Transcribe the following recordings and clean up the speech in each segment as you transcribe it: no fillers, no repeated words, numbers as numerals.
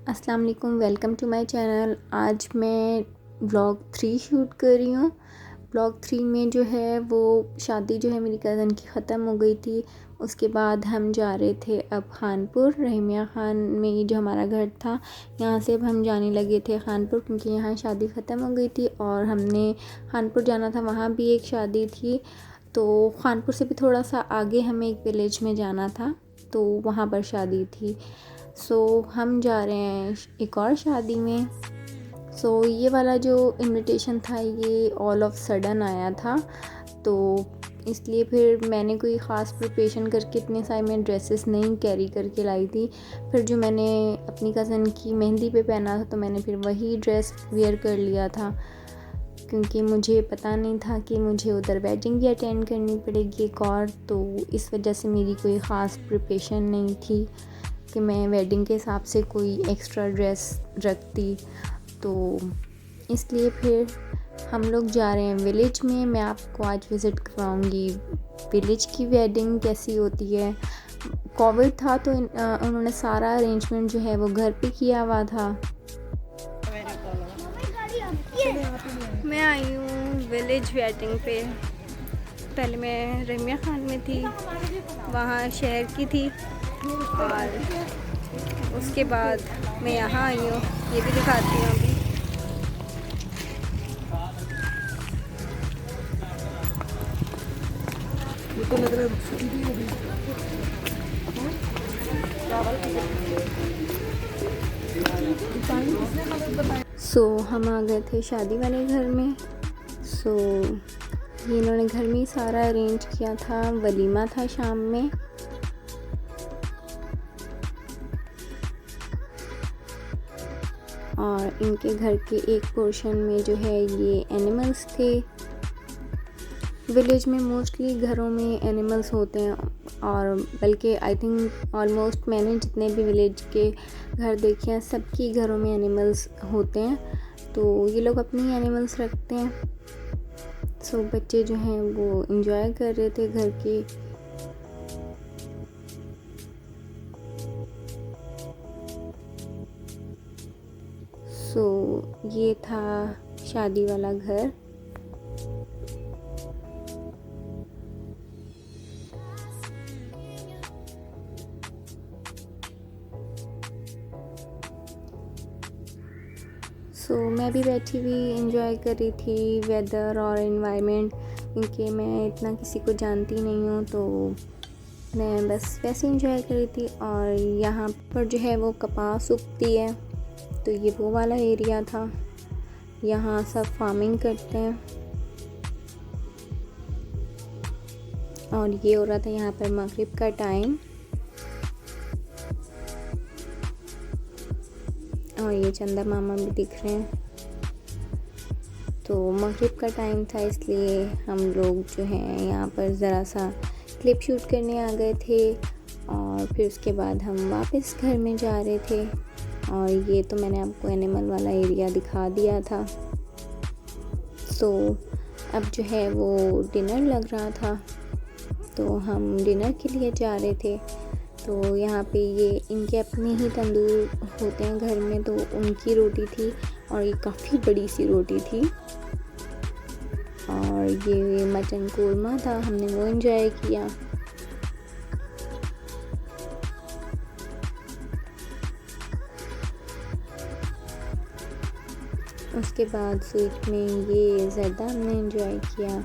अस्सलाम वालेकुम, welcome to my channel. आज मैं व्लॉग 3 शूट कर रही हूँ। व्लॉग 3 में जो है वो शादी जो है मेरी कज़न की ख़त्म हो गई थी। उसके बाद हम जा रहे थे अब खानपुर, रहीमिया ख़ान में ही जो हमारा घर था, यहाँ से अब हम जाने लगे थे खानपुर, क्योंकि यहाँ शादी ख़त्म हो गई थी और हमने खानपुर जाना था। वहाँ भी एक शादी थी, तो खानपुर से भी थोड़ा सा आगे हमें एक विलेज में जाना था, तो वहाँ पर शादी थी। हम जा रहे हैं एक और शादी में। ये वाला जो इनविटेशन था ये ऑल ऑफ सडन आया था, तो इसलिए फिर मैंने कोई ख़ास प्रिपरेशन करके इतने सारे मैं ड्रेसेस नहीं कैरी करके लाई थी। फिर जो मैंने अपनी कज़न की मेहंदी पे पहना था, तो मैंने फिर वही ड्रेस वेयर कर लिया था, क्योंकि मुझे पता नहीं था कि मुझे उधर वेडिंग भी अटेंड करनी पड़ेगी एक और, तो इस वजह से मेरी कोई ख़ास प्रिपरेशन नहीं थी कि मैं वेडिंग के हिसाब से कोई एक्स्ट्रा ड्रेस रखती। तो इसलिए फिर हम लोग जा रहे हैं विलेज में। मैं आपको आज विज़िट करवाऊँगी विलेज की वेडिंग कैसी होती है। कोविड था तो उन्होंने सारा अरेंजमेंट जो है वो घर पे किया हुआ था। मैं आई हूँ विलेज वेडिंग पे। पहले मैं रहीमिया ख़ान में थी, वहाँ शहर की थी, और उसके बाद मैं यहाँ आई हूँ। ये भी दिखाती हूँ अभी। हम आ गए थे शादी वाले घर में। ये इन्होंने घर में ही सारा अरेंज किया था, वलीमा था शाम में। और इनके घर के एक पोर्शन में जो है ये एनिमल्स थे। विलेज में मोस्टली घरों में एनिमल्स होते हैं, और बल्कि आई थिंक ऑलमोस्ट मैंने जितने भी विलेज के घर देखे हैं सबके घरों में एनिमल्स होते हैं, तो ये लोग अपनी एनिमल्स रखते हैं। बच्चे जो हैं वो एंजॉय कर रहे थे घर के। ये था शादी वाला घर। मैं भी बैठी हुई एंजॉय कर रही थी वेदर और एनवायरनमेंट, क्योंकि मैं इतना किसी को जानती नहीं हूँ, तो मैं बस वैसे एंजॉय कर रही थी। और यहाँ पर जो है वो कपास उगती है, तो ये वो वाला एरिया था। यहाँ सब फार्मिंग करते हैं, और ये हो रहा था यहाँ पर मगरिब का टाइम। और ये चंदा मामा भी दिख रहे हैं। तो मगरिब का टाइम था, इसलिए हम लोग जो हैं यहाँ पर ज़रा सा क्लिप शूट करने आ गए थे, और फिर उसके बाद हम वापस घर में जा रहे थे। और ये तो मैंने आपको एनिमल वाला एरिया दिखा दिया था। अब जो है वो डिनर लग रहा था, तो हम डिनर के लिए जा रहे थे। तो यहाँ पे ये इनके अपने ही तंदूर होते हैं घर में, तो उनकी रोटी थी, और ये काफ़ी बड़ी सी रोटी थी। और ये मटन कोरमा था, हमने वो एंजॉय किया। उसके बाद स्वीट में ये ज़र्दा हमने एंजॉय किया।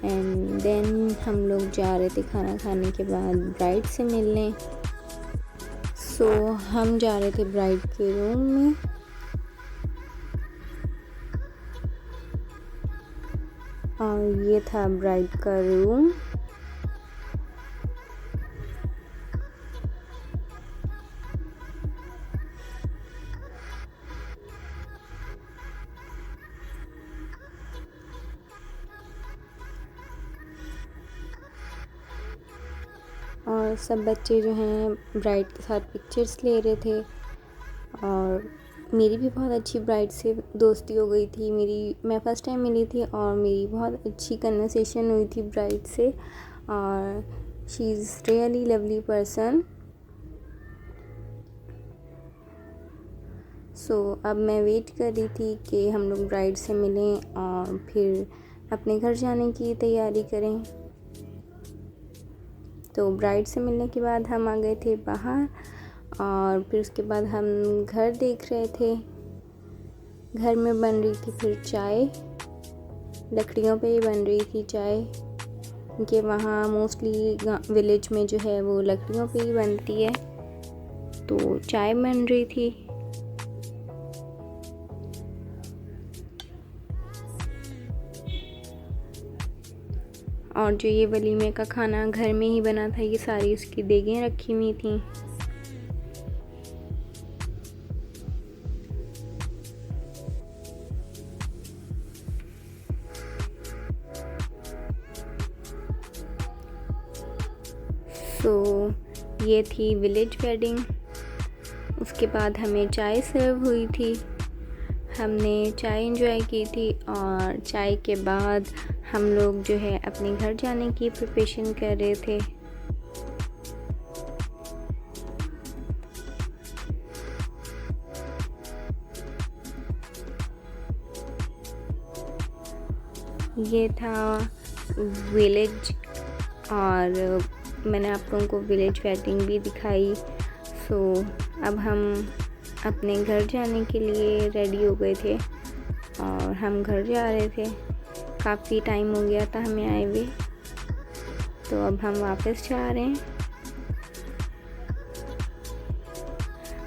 एंड देन हम लोग जा रहे थे खाना खाने के बाद ब्राइड से मिलने। हम जा रहे थे ब्राइड के रूम में। और ये था ब्राइड का रूम। और सब बच्चे जो हैं ब्राइड के साथ पिक्चर्स ले रहे थे, और मेरी भी बहुत अच्छी ब्राइड से दोस्ती हो गई थी। मैं फ़र्स्ट टाइम मिली थी, और मेरी बहुत अच्छी कन्वर्सेशन हुई थी ब्राइड से, और she is really lovely person. अब मैं वेट कर रही थी कि हम लोग ब्राइड से मिलें और फिर अपने घर जाने की तैयारी करें। तो ब्राइड से मिलने के बाद हम आ गए थे बाहर और फिर उसके बाद हम घर देख रहे थे। घर में बन रही थी फिर चाय, लकड़ियों पे ही बन रही थी चाय, क्योंकि वहाँ मोस्टली विलेज में जो है वो लकड़ियों पे ही बनती है। तो चाय बन रही थी। और जो ये वलीमे का खाना घर में ही बना था, ये सारी उसकी देगें रखी हुई थी। ये थी विलेज वेडिंग। उसके बाद हमें चाय सर्व हुई थी, हमने चाय एंजॉय की थी और चाय के बाद हम लोग जो है अपने घर जाने की प्रिपरेशन कर रहे थे। ये था विलेज और मैंने आप लोगों को विलेज वेडिंग भी दिखाई। अब हम अपने घर जाने के लिए रेडी हो गए थे और हम घर जा रहे थे। काफ़ी टाइम हो गया था हमें आए हुए, तो अब हम वापस जा रहे हैं।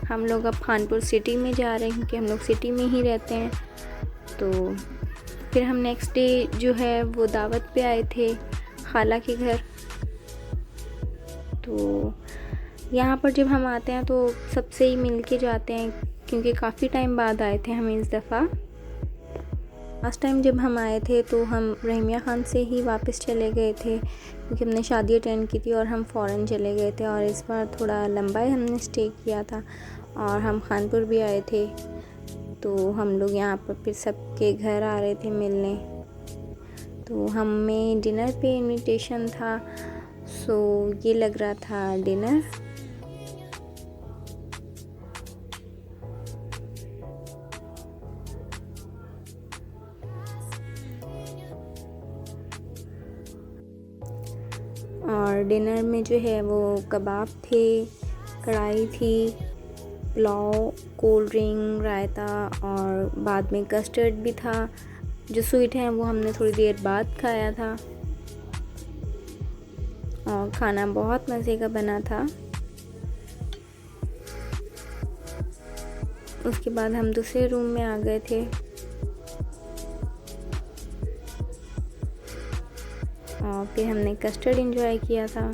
हम लोग अब खानपुर सिटी में जा रहे हैं क्योंकि हम लोग सिटी में ही रहते हैं। तो फिर हम नेक्स्ट डे जो है वो दावत पे आए थे खाला के घर। तो यहाँ पर जब हम आते हैं तो सबसे ही मिल के जाते हैं, क्योंकि काफ़ी टाइम बाद आए थे हम इस दफ़ा। लास्ट टाइम जब हम आए थे तो हम रहीमिया ख़ान से ही वापस चले गए थे, क्योंकि हमने शादी अटेंड की थी और हम फ़ौरन चले गए थे। और इस बार थोड़ा लंबा ही हमने स्टे किया था और हम खानपुर भी आए थे। तो हम लोग यहाँ पर फिर सबके घर आ रहे थे मिलने। तो हमें डिनर पे इनविटेशन था, ये लग रहा था डिनर। और डिनर में जो है वो कबाब थे, कढ़ाई थी, पुलाव, कोल्ड ड्रिंक, रायता और बाद में कस्टर्ड भी था। जो स्वीट है वो हमने थोड़ी देर बाद खाया था और खाना बहुत मज़े का बना था। उसके बाद हम दूसरे रूम में आ गए थे और फिर हमने कस्टर्ड एंजॉय किया था।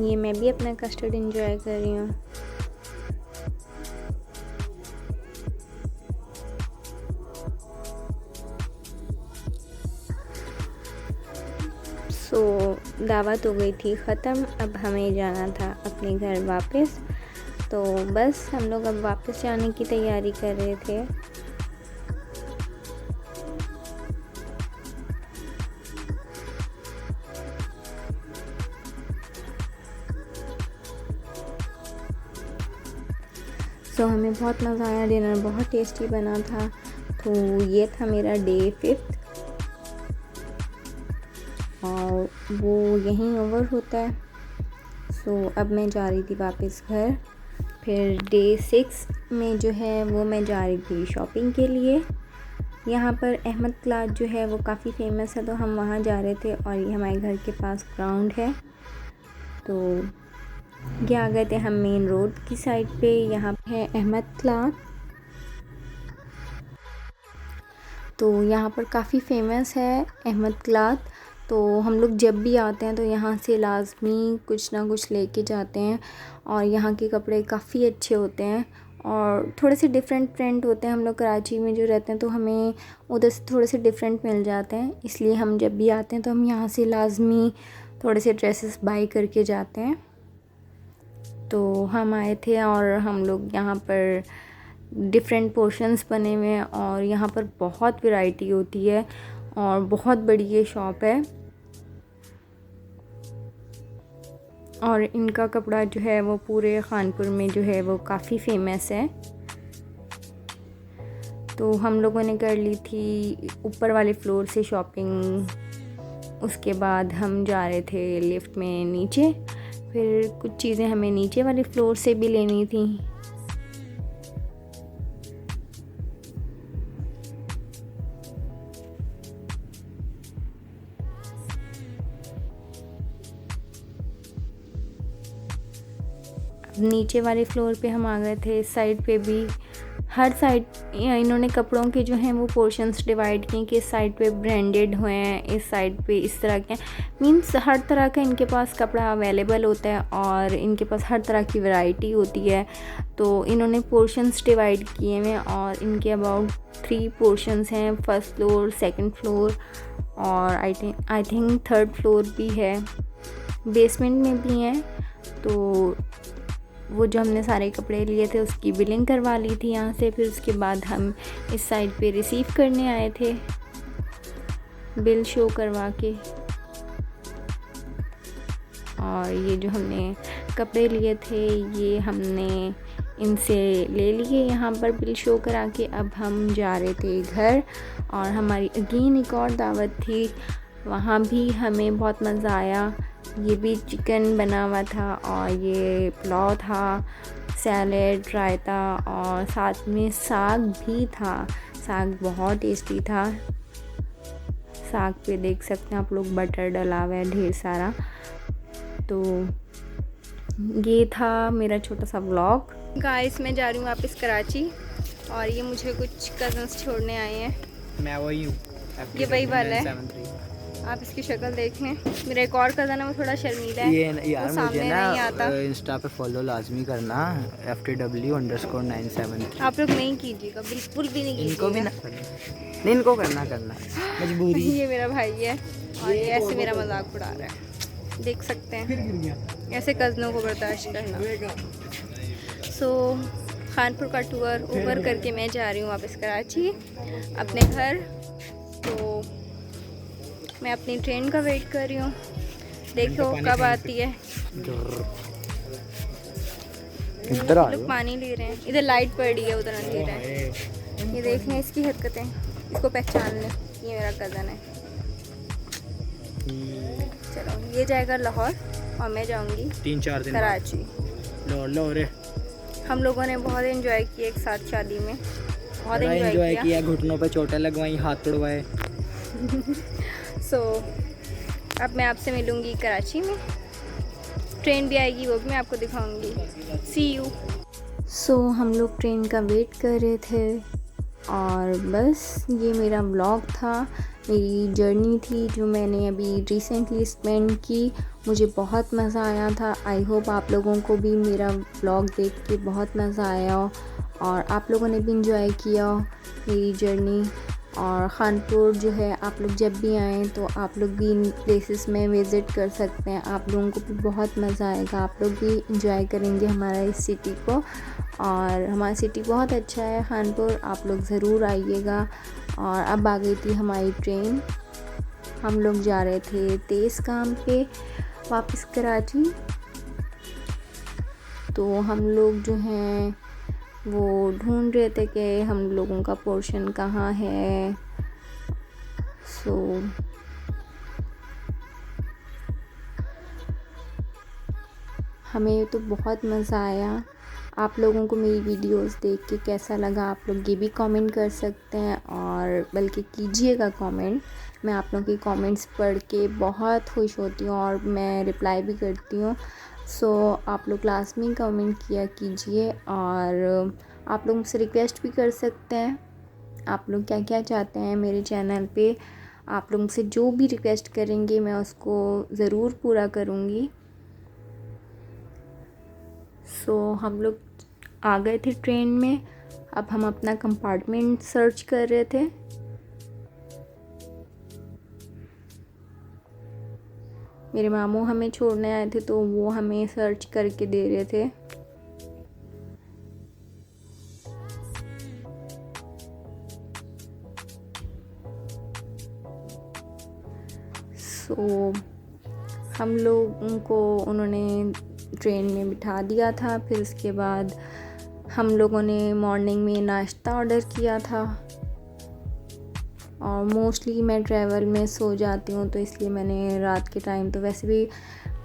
ये मैं भी अपना कस्टर्ड एंजॉय कर रही हूँ। दावत हो गई थी ख़त्म। अब हमें जाना था अपने घर वापस। तो बस हम लोग अब वापस जाने की तैयारी कर रहे थे। हमें बहुत मज़ा आया, डिनर बहुत टेस्टी बना था। तो ये था मेरा डे 5 और वो यहीं ओवर होता है। अब मैं जा रही थी वापस घर। फिर डे 6 में जो है वो मैं जा रही थी शॉपिंग के लिए। यहाँ पर अहमद क्लॉथ जो है वो काफ़ी फेमस है, तो हम वहाँ जा रहे थे और ये हमारे घर के पास ग्राउंड है। तो ये आ गए थे हम मेन रोड की साइड पे। यहाँ है अहमद क्लॉथ, तो यहाँ पर काफ़ी फेमस है अहमद क्लॉथ। तो हम लोग जब भी आते हैं तो यहाँ से लाजमी कुछ ना कुछ लेके जाते हैं और यहाँ के कपड़े काफ़ी अच्छे होते हैं और थोड़े से डिफरेंट प्रिंट होते हैं। हम लोग कराची में जो रहते हैं तो हमें उधर से थोड़े से डिफरेंट मिल जाते हैं, इसलिए हम जब भी आते हैं तो हम यहाँ से लाजमी थोड़े से ड्रेसेस बाई करके जाते हैं। तो हम आए थे और हम लोग यहाँ पर डिफरेंट पोर्शंस बने हुए हैं और यहाँ पर बहुत वैरायटी होती है और बहुत बड़ी ये शॉप है और इनका कपड़ा जो है वो पूरे खानपुर में जो है वो काफ़ी फेमस है। तो हम लोगों ने कर ली थी ऊपर वाले फ्लोर से शॉपिंग, उसके बाद हम जा रहे थे लिफ्ट में नीचे, फिर कुछ चीज़ें हमें नीचे वाले फ्लोर से भी लेनी थी। नीचे वाले फ्लोर पे हम आ गए थे। इस साइड पे भी हर साइड इन्होंने कपड़ों के जो हैं वो पोर्शंस डिवाइड किए कि इस साइड पे ब्रांडेड हुए हैं, इस साइड पे इस तरह के, मींस हर तरह का इनके पास कपड़ा अवेलेबल होता है और इनके पास हर तरह की वैरायटी होती है। तो इन्होंने पोर्शंस डिवाइड किए हुए हैं और इनके अबाउट 3 पोर्शंस हैं, फर्स्ट फ्लोर, सेकंड फ्लोर और आई थिंक थर्ड फ्लोर भी है, बेसमेंट में भी हैं। तो वो जो हमने सारे कपड़े लिए थे उसकी बिलिंग करवा ली थी यहाँ से, फिर उसके बाद हम इस साइड पे रिसीव करने आए थे बिल शो करवा के। और ये जो हमने कपड़े लिए थे ये हमने इनसे ले लिए यहाँ पर बिल शो करा के। अब हम जा रहे थे घर और हमारी अगेन एक और दावत थी, वहाँ भी हमें बहुत मज़ा आया। ये भी चिकन बना हुआ था और ये पुलाव था, सैलेड, रायता और साथ में साग भी था। साग बहुत टेस्टी था। साग पे देख सकते हैं आप लोग बटर डला हुआ है ढेर सारा। तो ये था मेरा छोटा सा व्लॉग। गाइस मैं जा रही हूँ वापस कराची और ये मुझे कुछ कज़न्स छोड़ने आए हैं। मैं वही हूँ, ये वही वाला है, आप इसकी शक्ल देख लें। मेरा एक और कज़न है वो थोड़ा शर्मीला है, ये यार मुझे ना नहीं आता। इंस्टा पे फॉलो लाजमी करना FTW_973। आप लोग नहीं कीजिएगा, बिल्कुल भी नहीं कीजिएगा। इनको भी ना करना, नहीं इनको करना मजबूरी। ये मेरा भाई है और ये ऐसे मेरा मजाक उड़ा रहा है, देख सकते हैं। ऐसे कज़नों को बर्दाश्त करना। सो खानपुर का टूर ओवर करके मैं जा रही हूँ वापस कराची अपने घर। तो मैं अपनी ट्रेन का वेट कर रही हूँ, देखो कब आती है। इधर आ लोग पानी ले रहे हैं, इधर लाइट पड़ रही है, उधर अंधेरा है। ये देख लें इसकी हरकतें, इसको पहचान लें, ये मेरा कज़न है। चलो ये जाएगा लाहौर और मैं जाऊंगी 3-4 दिन कराची। लो रे, हम लोगों ने बहुत एंजॉय किया एक साथ शादी में, बहुत बड़ा एंजॉय किया, घुटनों पे चोटें लगवाई, हाथ तोड़वाए। सो अब मैं आपसे मिलूँगी कराची में, ट्रेन भी आएगी वो भी मैं आपको दिखाऊंगी। सी यू। सो हम लोग ट्रेन का वेट कर रहे थे और बस ये मेरा व्लॉग था, मेरी जर्नी थी जो मैंने अभी रिसेंटली स्पेंड की। मुझे बहुत मज़ा आया था। आई होप आप लोगों को भी मेरा व्लॉग देख के बहुत मज़ा आया हो और आप लोगों ने भी इंजॉय किया हो मेरी जर्नी। और खानपुर जो है आप लोग जब भी आएँ तो आप लोग भी इन प्लेसेस में विज़िट कर सकते हैं, आप लोगों को भी बहुत मज़ा आएगा, आप लोग भी इंजॉय करेंगे हमारा इस सिटी को। और हमारा सिटी बहुत अच्छा है खानपुर, आप लोग ज़रूर आइएगा। और अब आ गई थी हमारी ट्रेन, हम लोग जा रहे थे तेज़ काम पे वापस कराची। तो हम लोग जो हैं वो ढूंढ रहे थे कि हम लोगों का पोर्शन कहाँ है। सो हमें तो बहुत मज़ा आया। आप लोगों को मेरी वीडियोस देख के कैसा लगा आप लोग ये भी कमेंट कर सकते हैं, और बल्कि कीजिएगा कमेंट। मैं आप लोगों की कमेंट्स पढ़ के बहुत खुश होती हूँ और मैं रिप्लाई भी करती हूँ। सो आप लोग लाजमी कमेंट किया कीजिए और आप लोग मुझसे रिक्वेस्ट भी कर सकते हैं, आप लोग क्या क्या चाहते हैं मेरे चैनल पे। आप लोग मुझसे जो भी रिक्वेस्ट करेंगे मैं उसको ज़रूर पूरा करूँगी। सो हम लोग आ गए थे ट्रेन में, अब हम अपना कंपार्टमेंट सर्च कर रहे थे। मेरे मामू हमें छोड़ने आए थे तो वो हमें सर्च करके दे रहे थे। सो हम लोगों को उन्होंने ट्रेन में बिठा दिया था। फिर उसके बाद हम लोगों ने मॉर्निंग में नाश्ता ऑर्डर किया था। और मोस्टली मैं ट्रैवल में सो जाती हूँ, तो इसलिए मैंने रात के टाइम तो वैसे भी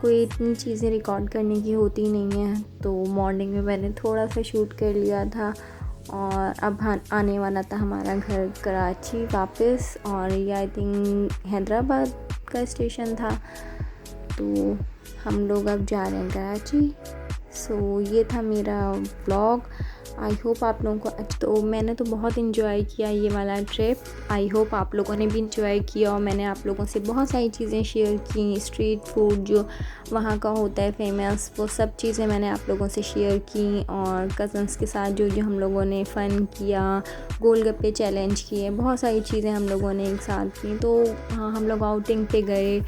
कोई इतनी चीज़ें रिकॉर्ड करने की होती नहीं है, तो मॉर्निंग में मैंने थोड़ा सा शूट कर लिया था। और अब आने वाला था हमारा घर कराची वापस, और ये आई थिंक हैदराबाद का स्टेशन था। तो हम लोग अब जा रहे हैं कराची। सो ये था मेरा व्लॉग। आई होप आप लोगों को तो मैंने तो बहुत इन्जॉय किया ये वाला ट्रिप। आई होप आप लोगों ने भी इन्जॉय किया। और मैंने आप लोगों से बहुत सारी चीज़ें शेयर की, स्ट्रीट फूड जो वहाँ का होता है फेमस, वो सब चीज़ें मैंने आप लोगों से शेयर की। और कज़न्स के साथ जो हम लोगों ने फ़न किया, गोलगप्पे चैलेंज किए, बहुत सारी चीज़ें हम लोगों ने एक साथ की। तो हाँ, हम लोग आउटिंग पे गए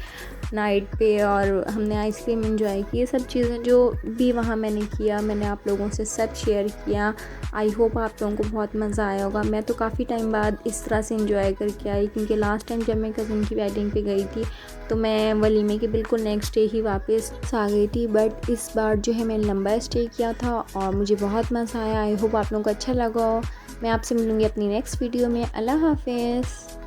नाइट पे, और हमने आइसक्रीम एंजॉय की। ये सब चीज़ें जो भी वहाँ मैंने किया, मैंने आप लोगों से सब शेयर किया। आई होप आप लोगों को बहुत मज़ा आया होगा। मैं तो काफ़ी टाइम बाद इस तरह से एंजॉय करके आई, क्योंकि लास्ट टाइम जब मैं कज़न की वेडिंग पे गई थी तो मैं वलीमे के बिल्कुल नेक्स्ट डे ही वापस आ गई थी। बट इस बार जो है मैंने लंबा स्टे किया था और मुझे बहुत मज़ा आया। आई होप आप लोगों को अच्छा लगा हो। मैं आपसे मिलूँगी अपनी नेक्स्ट वीडियो में। अल्लाह हाफ़िज़।